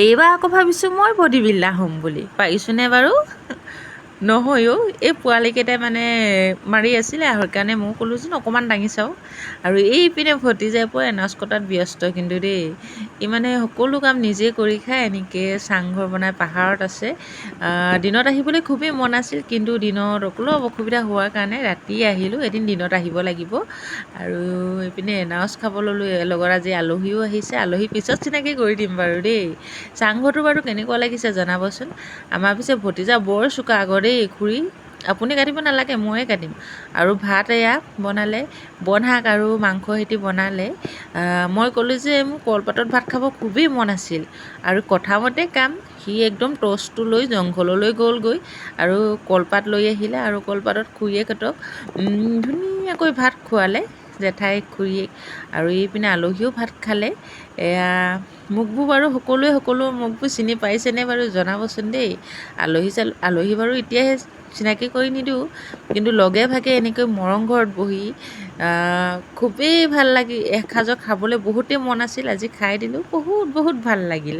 এইবাৰ আকৌ ভাবিছোঁ মই বডি বিল্ডাৰ হ'ম বুলি। পাৰিছোঁনে বাৰু? নহয়ও। এই পোৱালিকেইটাই মানে মাৰি আছিলে আৰু সেইকাৰণে মই ক'লোঁ যে অকণমান দাঙি চাওঁ। আৰু এইপিনে ভতিজাই পোৱা এনাজ কটাত ব্যস্ত কিন্তু দেই। ই মানে সকলো কাম নিজে কৰি খায়, এনেকৈ চাংঘৰ বনাই পাহাৰত আছে। দিনত আহিবলৈ খুবেই মন আছিল, কিন্তু দিনত অলপ অসুবিধা হোৱাৰ কাৰণে ৰাতি আহিলোঁ। এদিন দিনত আহিব লাগিব। আৰু এইপিনে এনাজ খাব ল'লোঁ। লগত আজি আলহীও আহিছে। আলহী পিছত চিনাকি কৰি দিম বাৰু দেই। চাংঘৰটো বাৰু কেনেকুৱা লাগিছে জনাবচোন। আমাৰ পিছে ভতিজা বৰ চোকা আগৰ দেই। খুৰী আপুনি কাটিব নালাগে, ময়ে কাটিম। আৰু ভাত এয়া বনালে, বন শাক আৰু মাংস সৈতে বনালে। মই ক'লোঁ যে মোৰ কলপাতত ভাত খাব খুবেই মন আছিল। আৰু কথামতে কাম, সি একদম টৰ্চটো লৈ জংঘললৈ গ'লগৈ আৰু কলপাত লৈ আহিলে। আৰু কলপাতত খুৰীয়েকহঁতক ধুনীয়াকৈ ভাত খোৱালে, জেঠাই খুৰীয়েক। আৰু এইপিনে আলহীও ভাত খালে। এয়া মুখবোৰ বাৰু সকলোৱে সকলো মুখবোৰ চিনি পাইছেনে বাৰু জনাবচোন দেই। আলহী বাৰু এতিয়াহে চিনাকি কৰি নিদিওঁ, কিন্তু লগে ভাগে এনেকৈ মৰম ঘৰত বহি খুবেই ভাল লাগি এসাঁজৰ খাবলৈ বহুতেই মন আছিল। আজি খাই দিলোঁ, বহুত বহুত ভাল লাগিল।